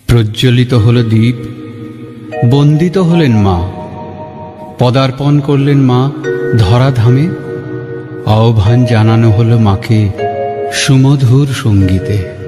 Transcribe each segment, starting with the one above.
প্রজ্বলিত হল দীপ, বন্দিত হলেন মা, পদার্পণ করলেন মা ধরাধামে, আহ্বান জানানো হলো মাকে সুমধুর সঙ্গীতে।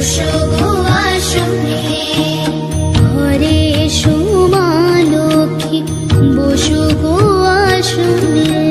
বসো গো আসনে, ঘরে এসো মা লক্ষ্মী, বসো গো আসনে।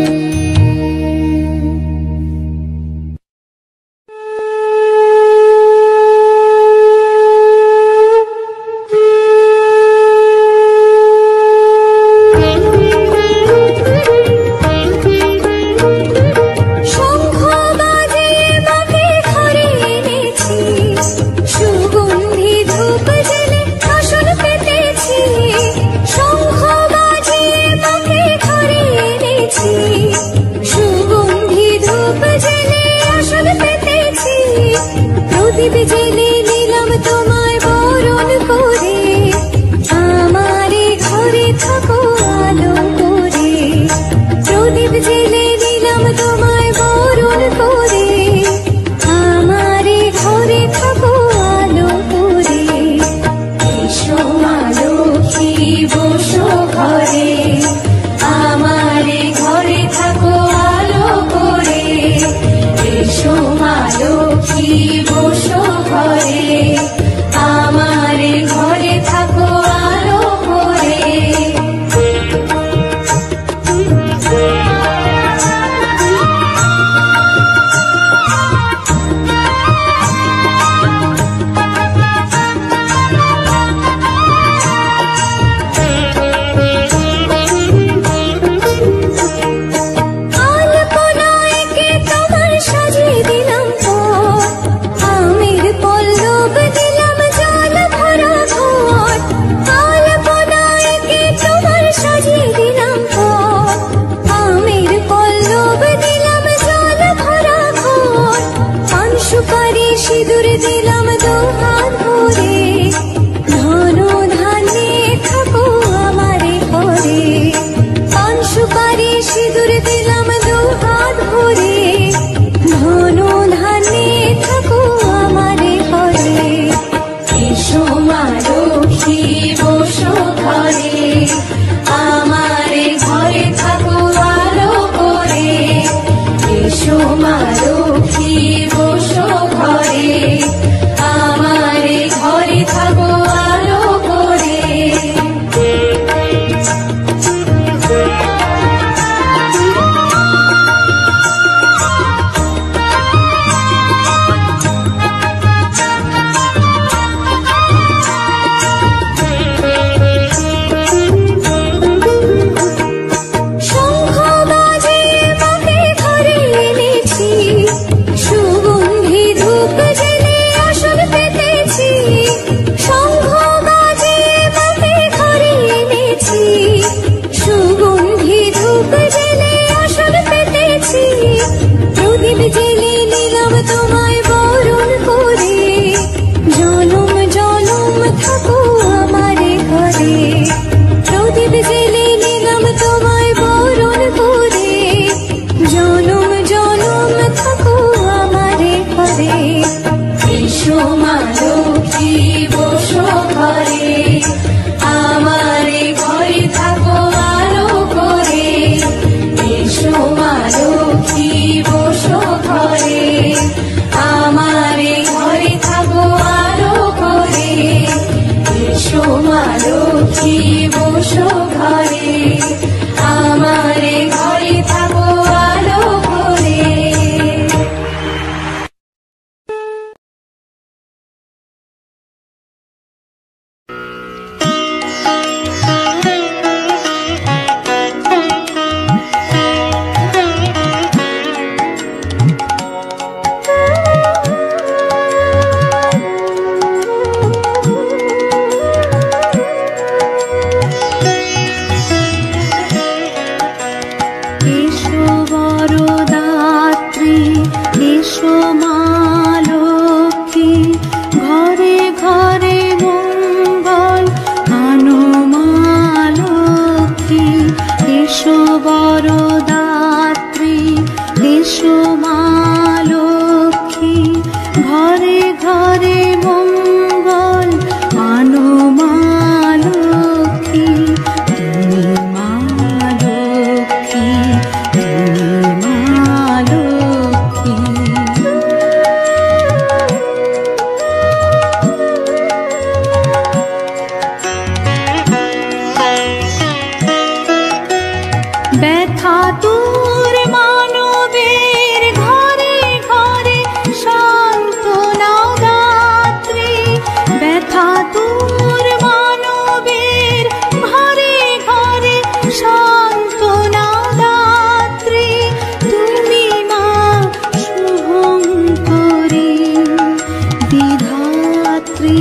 দাত্রী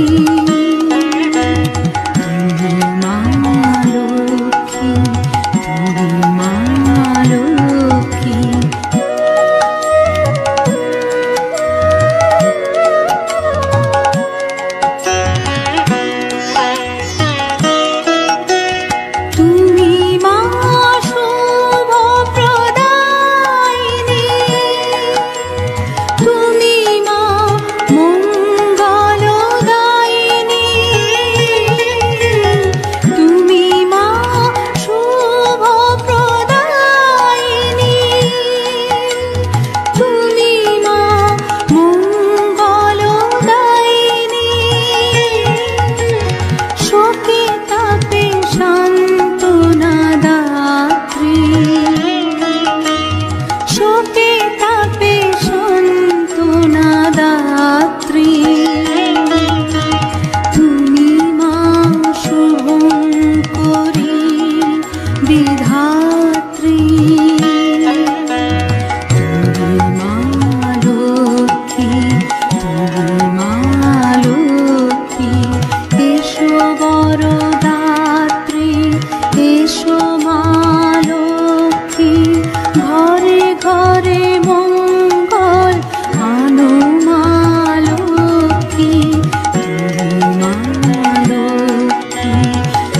তুমি মা লক্ষ্মী, তুমি মা লক্ষ্মী। তুমি মা শুভ প্রদায়িনী, তুমি মা মঙ্গলদায়িনী, তুমি মা শুভ প্রদায়িনী, তুমি মা মঙ্গলদায়িনী। শোকে তাপে সান্ত্বনা দাত্রী, শোকে তাপে সান্ত্বনা দাত্রী, তুমি মা শুভঙ্করী বিধাত্রী, তুমি মা লক্ষ্মী, তুমি মা লক্ষ্মী। এসো বরদাত্রী, এসো মা লক্ষ্মী, ঘরে ঘরে মঙ্গল আনো মা লক্ষ্মী, তুমি মা লক্ষ্মী,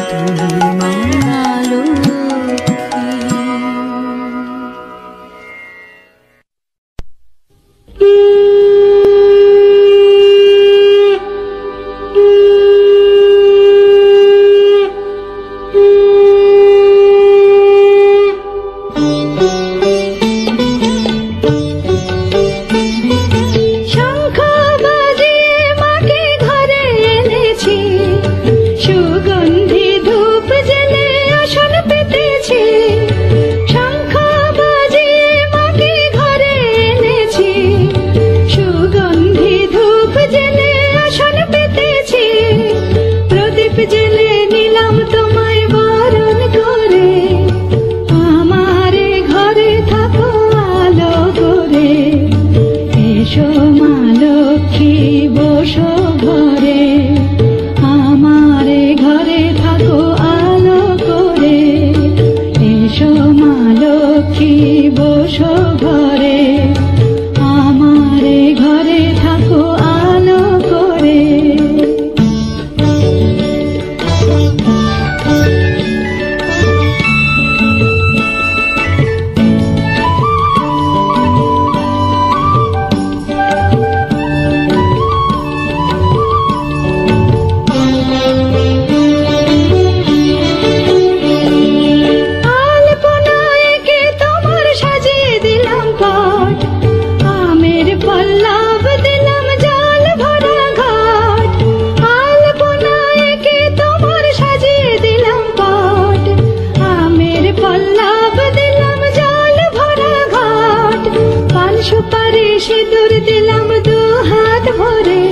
তুমি মা লক্ষ্মী। শঙ্খ বাজিয়ে মাকে ঘরে এনেছি, সুগন্ধি ধূপ জেলে আসন পেতেছি। শঙ্খ বাজিয়ে মাকে ঘরে এনেছি, সুগন্ধি ধূপ জেলে আসন পেতেছি। প্রদীপ জেলে নিলাম তোমায় বরণ করে, আমারে ঘরে থাকো আলো করে। এসো মা লক্ষ্মী বসো ঘরে, আমারে ঘরে থাকো আলো করে। এসো মা লক্ষ্মী বসো ঘরে, আমারে ঘরে থাকো আলো করে। আলপনায় কে তোমার সাজিয়ে দিলাম পট, আমের পল্লব দিলাম জল ভরা ঘাট। আলপনায় কে তোমার সাজিয়ে দিলাম পট, আমের পল্লব দিলাম জল ভরা ঘাট। পান সুপারি সিঁদুর দিলাম দু হাত ভরে,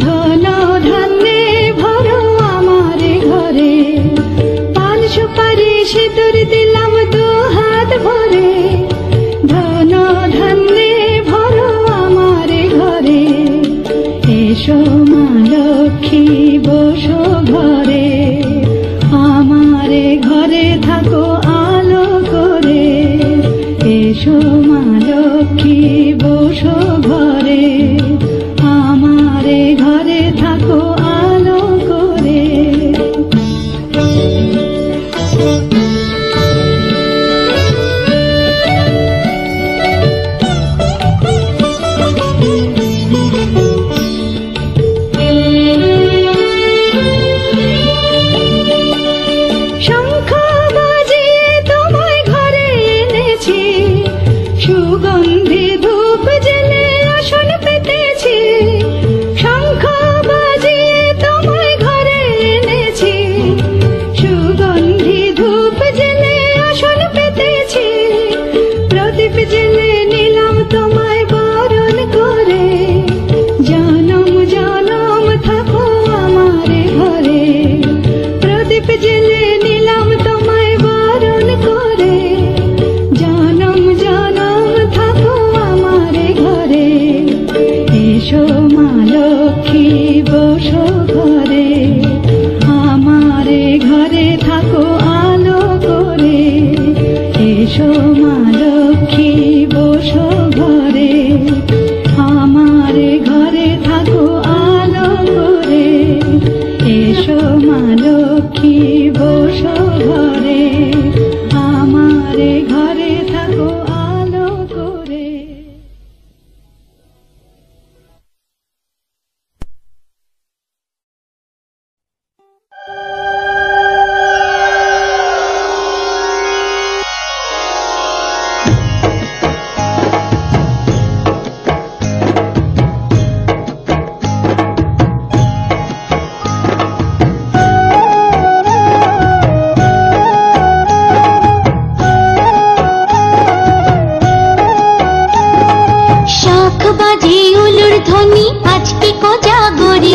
ধন ধান্যে ভরো আমারে ঘরে। পান সুপারি সিঁদুর দিলাম দু হাত ভরে, ধন ধান্যে ভরো আমারে ঘরে। এসো মা লক্ষ্মী বসো ঘরে, আমারে ঘরে থাকো আলো করে। এসো মা লক্ষ্মী বসো ঘরে, আমারে ঘরে থাকো আলো করে। শঙ্খ বাজিয়ে তোমায় ঘরে এনেছি, সুগন্ধি ধূপ জেলে আসন পেতেছি। শঙ্খ বাজিয়ে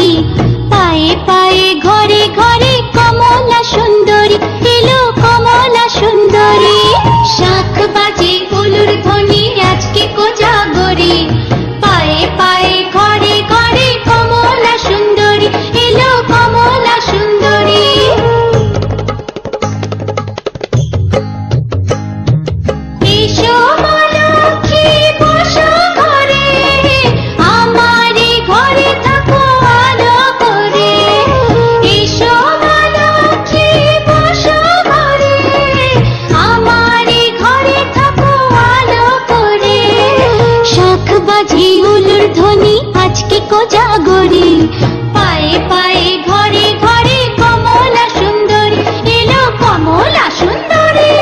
গড়ি, পায়ে পায়ে ঘরে ঘরে কমলা সুন্দরী, এলো কমলা সুন্দরী। শাঁখ বাজে উলুর ধ্বনি আজকে কোজাগরি, পায়ে পায়ে ঘরে ঘরে কমলা সুন্দরী, এলো কমলা সুন্দরী। এসো মা লক্ষ্মী বসো ঘরে, আমারে ঘরে থাকো আলো করে। এসো মা লক্ষ্মী বসো ঘরে, আমারে ঘরে থাকো আলো করে। শাঁখ বাজে উলুর ধ্বনি আজকে কোজাগরি, পায়ে পায়ে ঘরে ঘরে কমলা সুন্দরী, এলো কমলা সুন্দরী।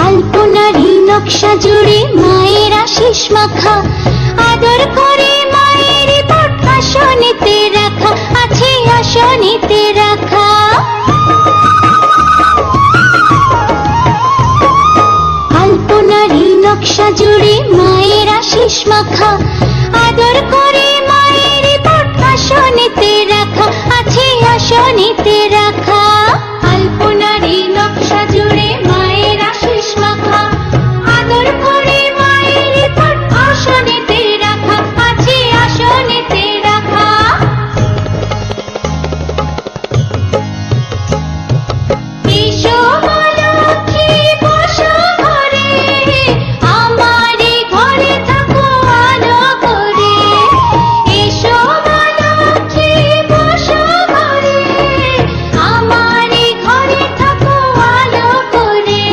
আলপনারি নকশা জুড়ে মায়ের আশিস মাখা, আদর করে মায়ের পট আসনেতে রাখা, আছে আসনেতে রাখা। আলপনারি নকশা জুড়ে মায়ের আশিস মাখা, আদর করে মায়ের পট আসনেতে রাখা, আছে আসনেতে রাখা। আলপনারি নকশা জুড়ে মায়ের আশিস মাখা, আদর করে মায়ের পট আসনেতে রাখা, আছে আসনেতে রাখা। এসো মা লক্ষ্মী বসো ঘরে, আমারে ঘরে থাকো আলো করে। এসো মা লক্ষ্মী বসো ঘরে, আমারে ঘরে থাকো আলো করে।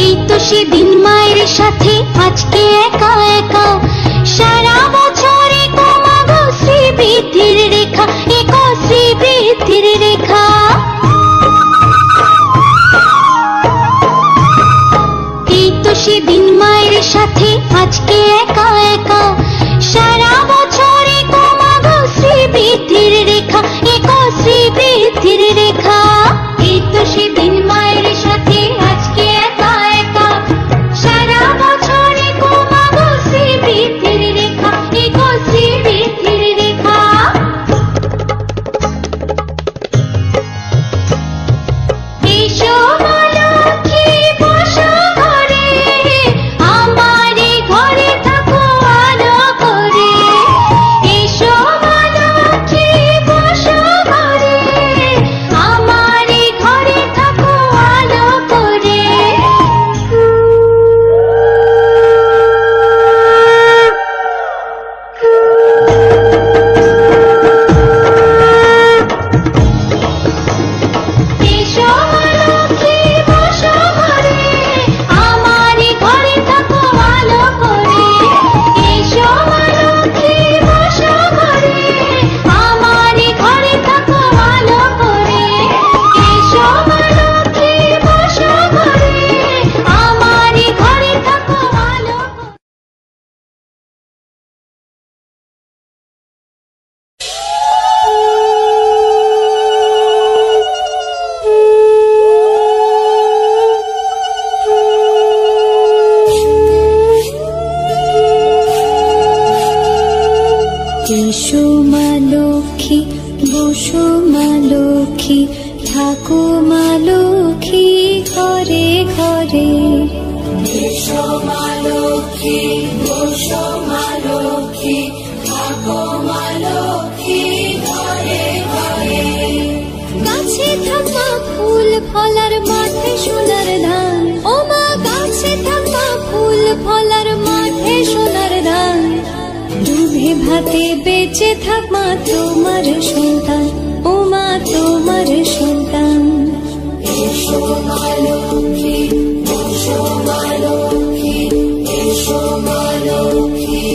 এই তো সেদিন মায়ের সাথে আজকে একা একা, সারা বছরে কমাগো শ্রীবৃদ্ধির রেখা, এক শ্রীবৃদ্ধির রেখা। এই তো সেদিন মায়ের সাথে আজকে একা একা, সারা বছরে কমাগো শ্রীবৃদ্ধির রেখা, এক শ্রীবৃদ্ধির রেখা। এই তো সেদিন মায়ের সাথে আজকে একা একা, সারা বছরে কমাগো শ্রীবৃদ্ধির রেখা, এক শ্রীবৃদ্ধির রেখা। এসো মা লক্ষ্মী বসো ঘরে, আমারে ঘরে থাকো আলো করে। এসো মা লক্ষ্মী বসো ঘরে, আমারে ঘরে থাকো আলো করে। এসো মা লক্ষ্মী বসো ঘরে, আমারে ঘরে থাকো আলো করে। এসো মা লক্ষ্মী বসো ঘরে, আমারে ঘরে থাকো আলো করে। এসো মা লক্ষ্মী বসো ঘরে, আমারে ঘরে থাকো আলো করে। এসো মা লক্ষ্মী বসো মা লক্ষ্মী, থাকো মা লক্ষ্মী ঘরে ঘরে। এসো এসো মা লক্ষ্মী, বসো মা লক্ষ্মী, থাকো মা লক্ষ্মী ঘরে ঘরে। গাছে থাকা ফুল ফলার মাঠে সোনার ধান, ও মা গাছে থাকা ফুল ফলার মাঠে সোনার ধান। দুধে ভাতে বেঁচে থাক মা তোমার সন্তান, ও মা তোমার সন্তান। এসো মা লক্ষ্মী, বসো মা লক্ষ্মী, এসো মা লক্ষ্মী।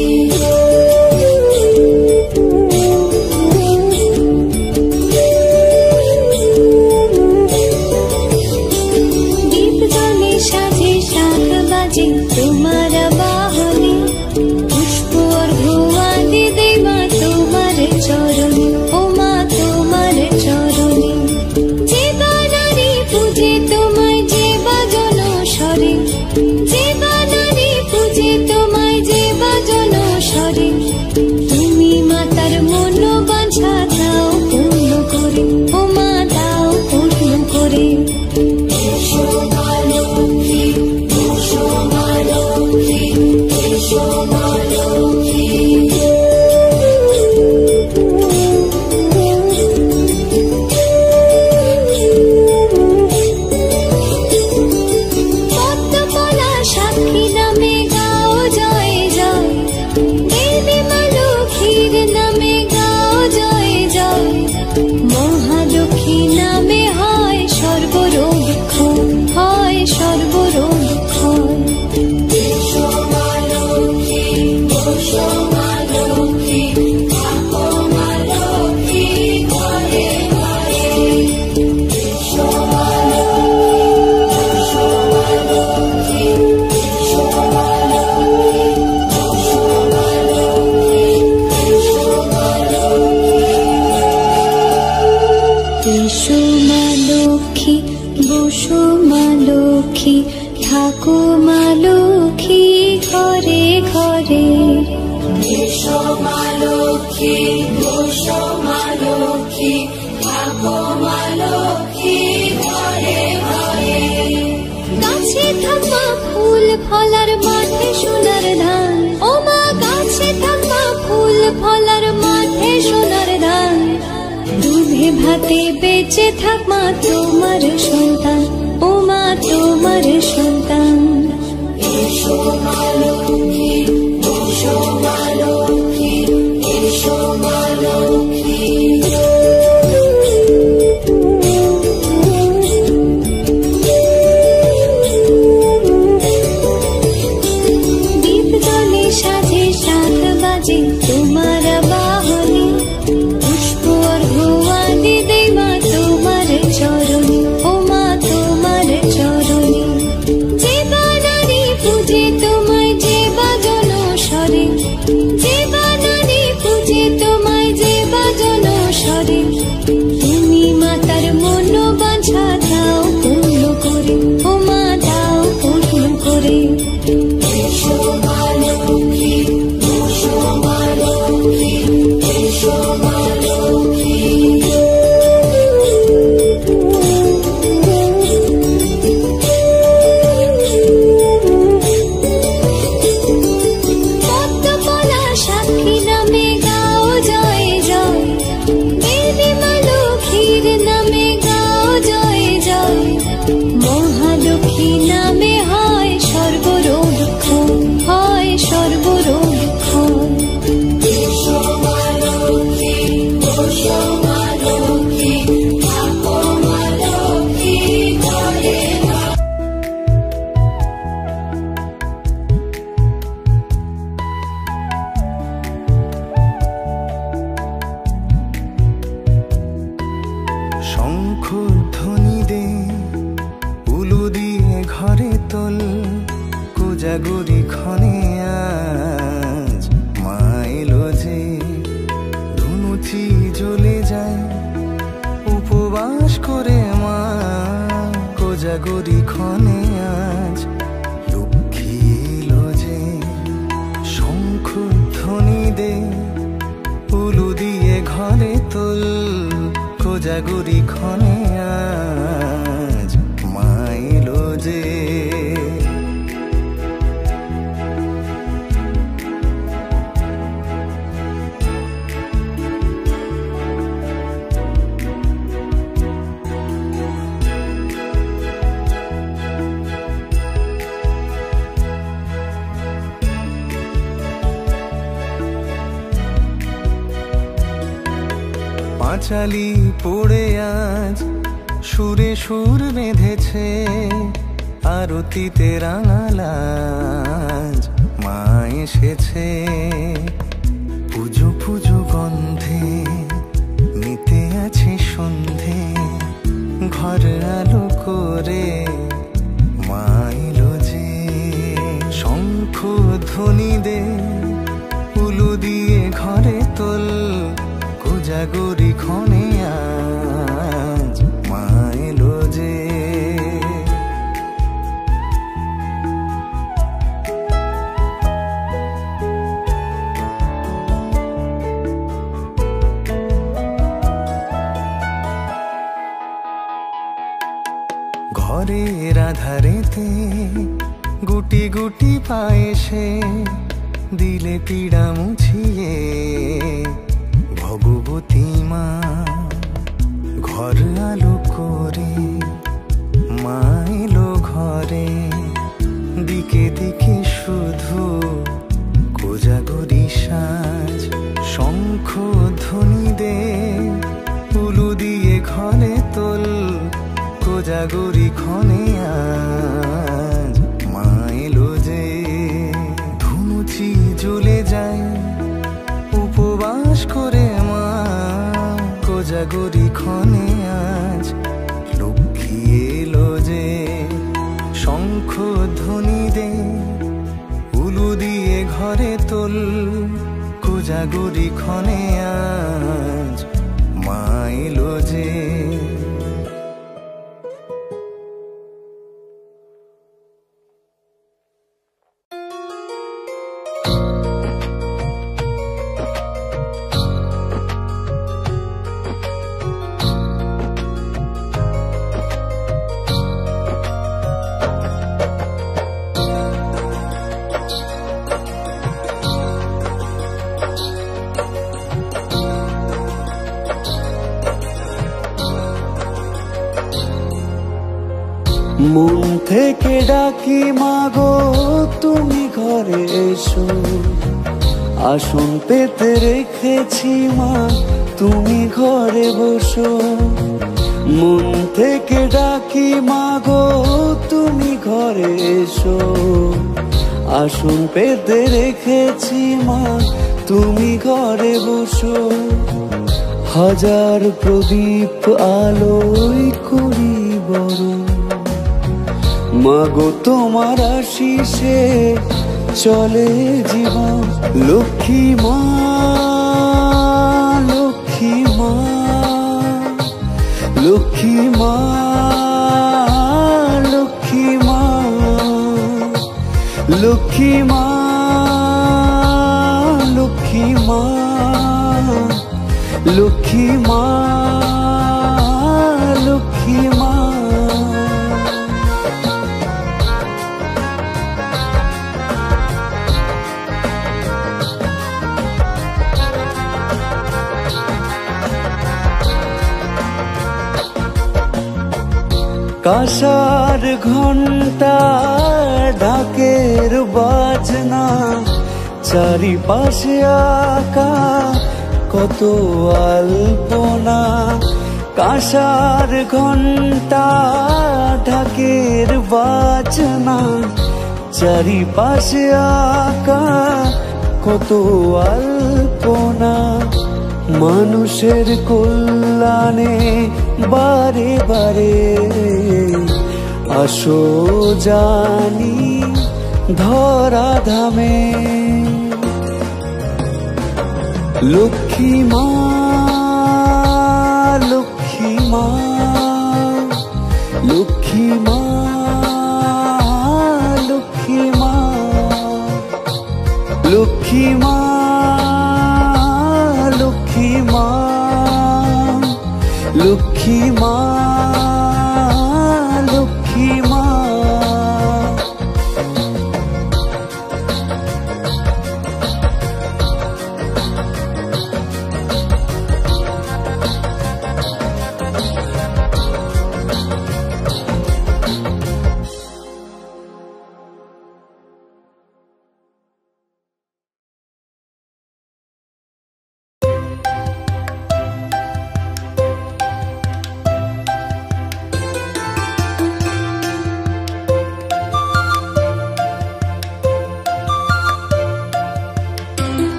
দীপ জলে সাজে শাখ বাজে তোমার বাহনে, পুষ্প অর্ঘ্য দে মা তোমার চরণে, ও মা তোমার চরণে। যে বানারি পূজে তোমায় যে বাজন স্বরে, যে বানারি পূজে তোমায় যে বাজন স্বরে। তুমি মাতার মন বাঞ্ছা দাও পূর্ণ করে, ও মা দাও পূর্ণ করে। এসো মা লক্ষ্মী, বসো মা লক্ষ্মী, এসো মা লক্ষ্মী। পদ্মপলা সাক্ষী নামে গাও জয় জয়, দেবী মা লক্ষ্মীর নামে গাও জয় জয়। মহালক্ষ্মী নামে হয় সর্বরোগ ক্ষয়, হয় সর্বরোগ ক্ষয়। এসো মা লক্ষ্মী, বসো মা লক্ষ্মী, থাকো মা লক্ষ্মী ঘরে ঘরে। এসো মা লক্ষ্মী, বসো মা লক্ষ্মী, এসো মা লক্ষ্মী, বসো মা লক্ষ্মী, এসো মা লক্ষ্মী। এসো মা লক্ষ্মী, বসো মা লক্ষ্মী, থাকো মা লক্ষ্মী ঘরে ঘরে। এসো মা লক্ষ্মী, বসো মা লক্ষ্মী, থাকো মা লক্ষ্মী ঘরে ঘরে। গাছে থাকা ফুল ফলার মাঠে সোনার ধান, ও মা গাছে থাকা ফুল ফলার মাঠে সোনার ধান। দুধে ভাতে বেঁচে থাক মা তোমার সন্তান, ও মা তোমার সন্তান। এসো মা লক্ষ্মী, বসো মা লক্ষ্মী, এসো মা লক্ষ্মী। দীপ জলে সাজে শাখ বাজে তোমার বাহনে, পুষ্প অর্ঘ্য দে মা তোমার চরণে, ও মা তোমার চরণে। যে বানারি পূজে তোমায় যে বাজন স্বরে, যে বানারি পূজে তোমায় যে বাজন স্বরে। তুমি মাতার মন বাঞ্ছা দাও পূর্ণ করে, ও মা দাও পূর্ণ করে। এসো মা লক্ষ্মী, বসো মা লক্ষ্মী, এসো মা লক্ষ্মী। পদ্মপলা সাক্ষী নামে গাও জয় জয়, দেবী মা লক্ষ্মীর নামে গাও জয় জয়। মহালক্ষ্মী নামে হয় সর্বরোগ ক্ষয়, হয় সর্বরোগ ক্ষয়। এসো মা লক্ষ্মী, বসো মা লক্ষ্মী, থাকো মা লক্ষ্মী ঘরে ঘরে। শঙ্খ ধ্বনি দে, উলু দিয়ে ঘরে তোল, কোজাগরি ক্ষণে আজ মা এলো যে। ধুনুচি জ্বলে যায় উপবাস করে মা, কোজাগরি ক্ষণে আজ লক্ষ্মী এলো যে। শঙ্খ ধ্বনি দে, উলু দিয়ে ঘরে তোল, কোজাগরি ক্ষণে আজ মা এলো যে। পাঁচালি পড়ে আজ সুরে সুর বেঁধেছে, আরতিতে রাঙালাজ মা এসেছে। পুজো পুজো গন্ধে নিতে আছে সন্ধে, ঘর আলো করে মা এলো যে। শঙ্খ ধ্বনি দে উলু দিয়ে ঘরে তোল, কোজাগরি ক্ষণে আজ মা এলো যে। ঘরের আধারেতে গুটি গুটি পায়েসে, দিলে পীড়া মুছিয়ে ভগবতী মা। ঘর আলো করে মা এলো ঘরে, দিকে দিকে শুধু কোজাগরি সাজ। শঙ্খ ধ্বনি দে উলু দিয়ে ঘরে তোল, কোজাগরি ক্ষণে আজ মা এলো যে। ধুনুচি জ্বলে যায় উপবাস করে মা, কোজাগরি ক্ষণে আজ লক্ষ্মী এলো যে। শঙ্খ ধ্বনি দে উলু দিয়ে ঘরে তোল, কোজাগরি ক্ষণে আজ মা এলো যে। মন থেকে ডাকি মাগো তুমি ঘরে এসো, আসন পেতে রেখেছি মা তুমি ঘরে বসো। মন থেকে ডাকি মাগো তুমি ঘরে এসো, আসন পেতে রেখেছি মা তুমি ঘরে বসো। হাজার প্রদীপ আলোয় করি বরণ, মাগো তোমার আশিসে চলে জীবন। লক্ষ্মী মা লক্ষ্মী মা লক্ষ্মী মা লক্ষ্মী মা লক্ষ্মী মা লক্ষ্মী মা লক্ষ্মী মা লক্ষ্মী মা। কাঁসার ঘণ্টা ঢাকের বাজনা, চারিপাশে আঁকা কত আলপনা। কাঁসার ঘণ্টা ঢাকের বাজনা, চারিপাশে আঁকা কত আলপনা। মানুষের কল্যাণে বারে বারে আসো জানি ধরা ধামে। লক্ষ্মী মা লক্ষ্মী মা লক্ষ্মী মা লক্ষ্মী মা লক্ষ্মী মা লক্ষ্মী মা লক্ষ্মী মা লক্ষ্মী মা।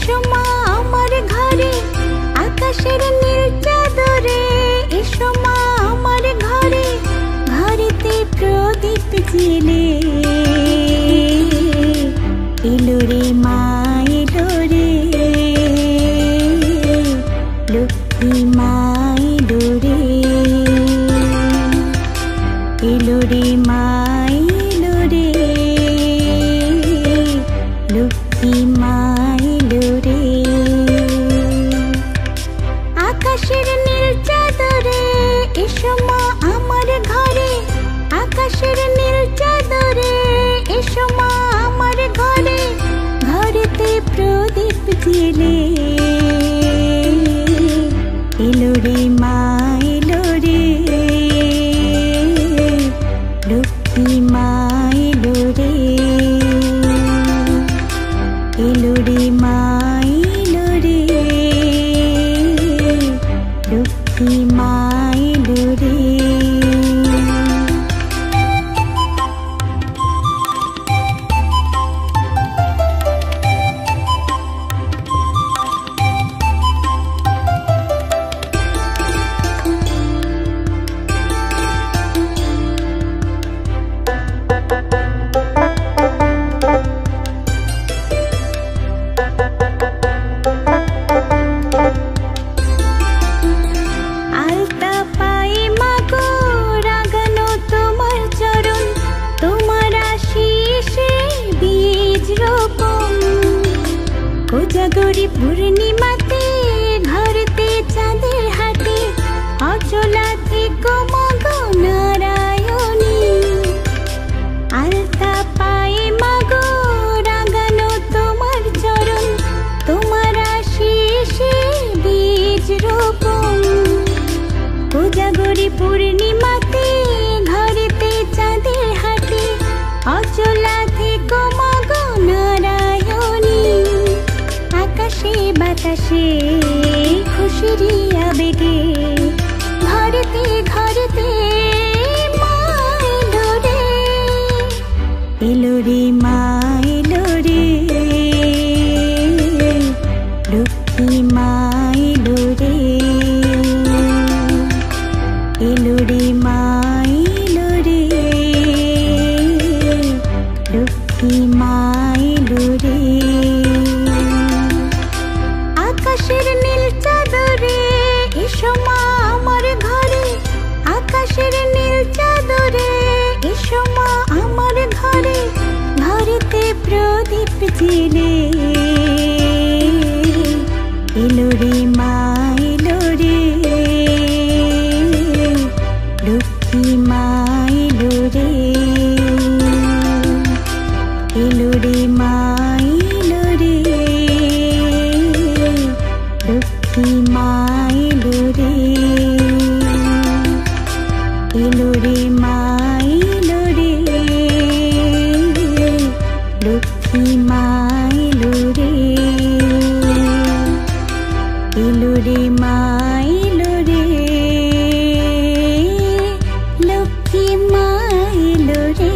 এসো মা আমার ঘরে আকাশের নীল চাদরে, এসো মা আমার ঘরে ঘরেতে প্রদীপ জেলে। এলো রে মা এলো রে, লক্ষ্মী মা এলো রে, এলো রে মা এলো রে, লক্ষ্মী মা এলো রে। আকাশের নীল চাদরে, এসো মা আমার ঘরে আকাশের নীল চাদরে, এসো মা আমার ঘরে ঘরেতে প্রদীপ জেলে। এলো রে মা এলো রে, লক্ষ্মী মা এলো রে, এলো রে মা এলো রে, লক্ষ্মী মা এলো রে। আলতা পায়ে মাগো রাগানো তোমার চরণ, তোমার আশিসে বীজ রোপণ। কোজাগরি পূর্ণিমাতে ঘরেতে চাঁদের হাটে, অচলা থেকো মাগো নারায়ণী। আলতা পায়ে মাগো রাগানো তোমার চরণ, তোমার আশিসে বীজ রোপণ। কোজাগরি পূর্ণিমাতে ঘরেতে চাঁদের হাটে, অচলা থেকো মাগো নারায়ণী। আকাশে বাতাসে খুশির আবেগে ঘরেতে ঘরেতে মা এলো রে, এলো রে মা এলো রে, লক্ষ্মী মা এলো রে, এলো রে মা এলো রে, লক্ষ্মী মা এলো রে। আকাশের নীল চাদরে, এসো মা আমার ঘরে আকাশের নীল চাদরে, এসো মা আমার ঘরে ঘরেতে প্রদীপ জেলে। এলো রে মা এলো রে, লক্ষ্মী মা এলো রে, এলো রে মা এলো রে, লক্ষ্মী মা এলো রে, এলো রে মা এলো রে, লক্ষ্মী মা এলো রে, এলো রে মা এলো রে, লক্ষ্মী মা এলো রে।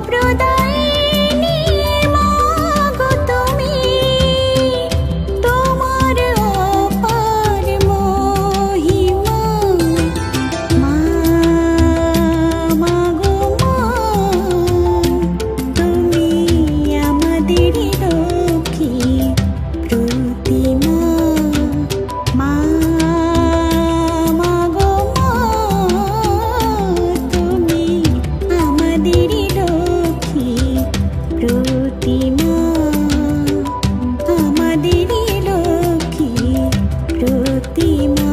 প্রদায়িনী মা গো তুমি, তোমার অপার মহিমা। মা মা গো মা, তুমি আমাদের লক্ষ্মী প্রতিমা। মা মা গো মা, তুমি আমাদের লক্ষ্মী প্রতিমা। আমাদের লক্ষ্মী প্রতিমা,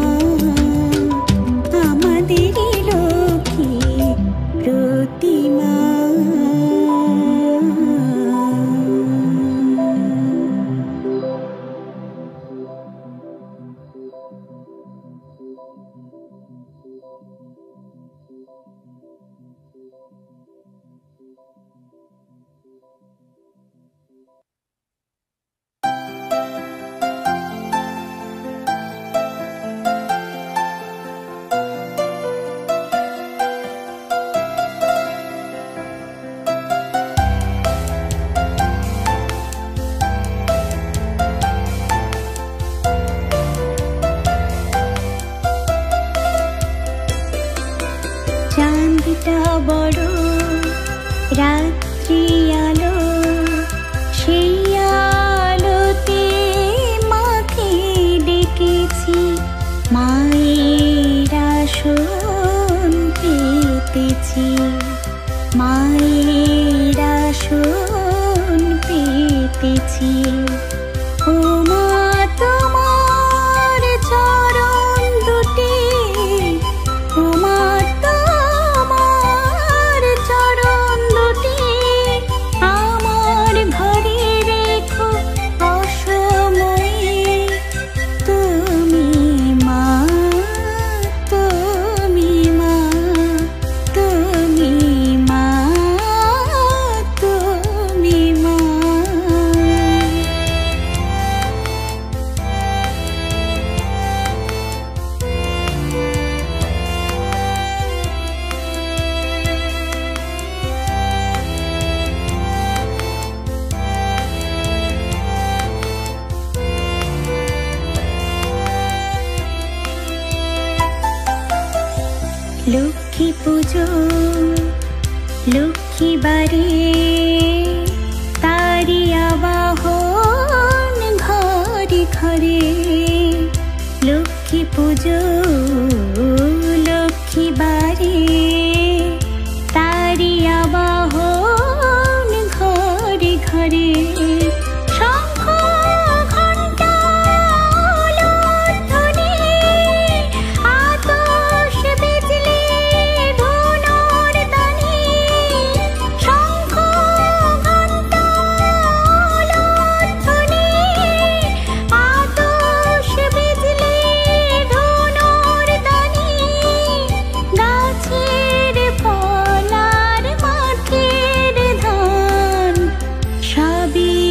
আমাদের লক্ষ্মী প্রতিমা। চাঁদটা বড় রাত্রি আলো, সেই আলোতে মাকে ডেকেছি। মায়ের আসন পেতেছি, মায়ের আসন পেতেছি। ও মা তোমার চরণ দুটি, ও মা তোমার চরণ দুটি আমার ঘরে রেখো অসময়ে। তুমি মা, তুমি মা, তুমি মা, তুমি মা। লক্ষ্মী পুজো লক্ষ্মী বাড়ি, তারি আবাহন ঘরে ঘরে। লক্ষ্মী পুজো লক্ষ্মী বাড়ি, তারি আবাহন ঘরে ঘরে। শঙ্খ ঘণ্টা উলুধ্বনি, আতশ বিজলি ধুনোর ধ্বনি। শঙ্খ ঘণ্টা উলুধ্বনি, আতশ বিজলি ধুনোর ধ্বনি। গাছের ফল আর মাঠের ধান সবই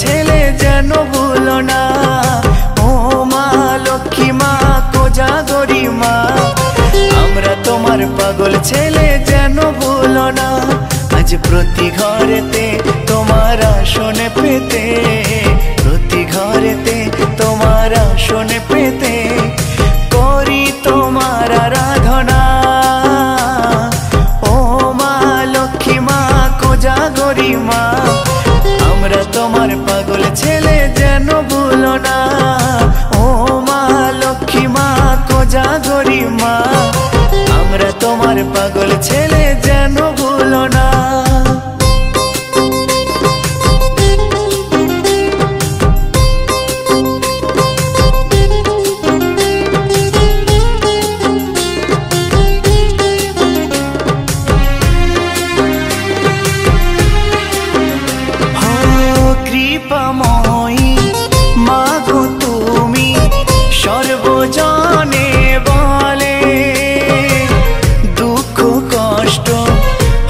ছেলে যেন ভুলো না। ও মা লক্ষ্মী মা কোজাগরী মা, আমরা তোমার পাগল ছেলে যেন ভুলো না। আজ প্রতি ঘরেতে তোমার আসন পেতে, প্রতি ঘরেতে তোমার আসন পেতে করি তোমার আরাধনা। ও মা লক্ষ্মী মা কোজাগরী মা, আমরা তোমার পাগল ছেলে যেন ভুলো না। ও মা লক্ষ্মী মা কোজাগরী মা, আমরা তোমার পাগল ছেলে যেন ভুলো না। কৃপাময়ী মা গো তুমি সর্বজনে বলে, দুঃখ কষ্ট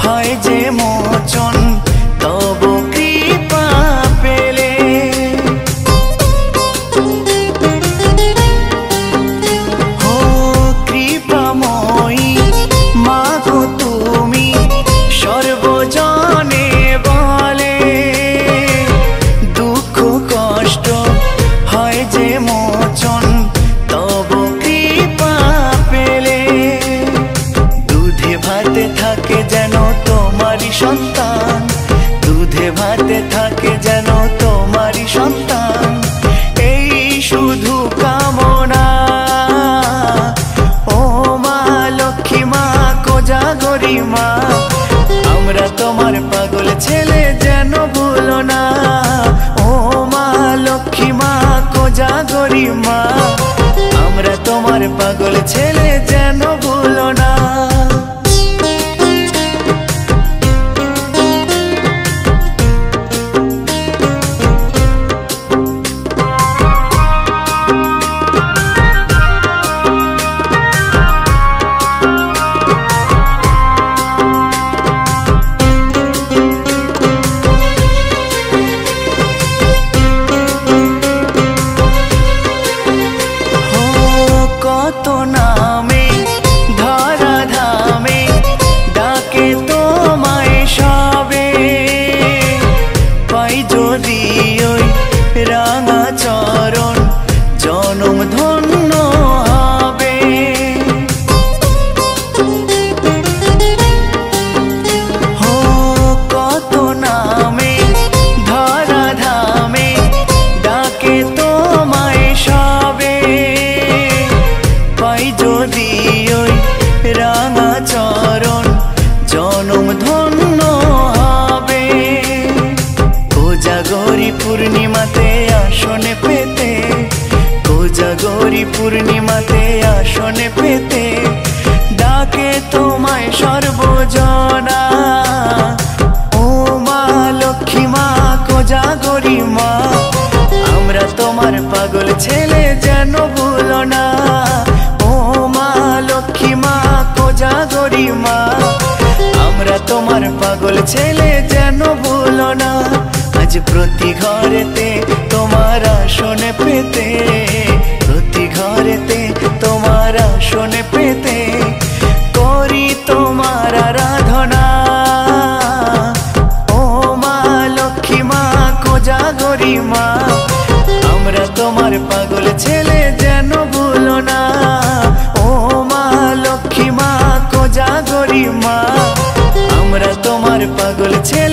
হয় যে মোচন তব কৃপা পেলে। ও কৃপাময়ী মা গো তুমি সর্বজনে বলে, দুঃখ কষ্ট হয় যে মোচন তব কৃপা পেলে। দুধে ভাতে থাকে যেন তোমারই সন্তান, দুধে ভাতে থাকে যেন তোমারই সন্তান, এই শুধু কামনা। ও মা লক্ষ্মী মা কোজাগরী মা, আমরা তোমার পাগল ছেলে যেন ভুলো না। ও মা লক্ষ্মী মা কোজাগরী মা, আমরা তোমার পাগল ছেলে যেন ভুলো না। কত নামে ধরা ধামে ডাকে তোমায় সবে, পাই যদি ওই রাঙা চরণ জনম ধন্য হবে। ও কত নামে ধরা ধামে ডাকে তোমায় সবে, পাই যদি ওই রাঙা চরণ জনম ধন্য হবে। কোজাগরী পূর্ণিমাতে আসনে পেতে, কোজাগরী পূর্ণিমাতে আসনে পেতে ডাকে তোমায় সর্বজনা। ও মা লক্ষ্মী মা কোজাগরী মা, আমরা তোমার পাগল ছেলে যেন ভুলো না। ও মা লক্ষ্মী মা কোজাগরী মা, আমরা তোমার পাগল ছেলে যেন ভুলো না। আজ প্রতি ঘরেতে তোমার আসন পেতে, প্রতি ঘরেতে তোমার আসন পেতে করি তোমার আরাধনা। ও মা লক্ষ্মী মা কোজাগরী মা, আমরা তোমার পাগল ছেলে যেন ভুলো না। ও মা লক্ষ্মী মা কোজাগরী মা, আমরা তোমার পাগল ছেলে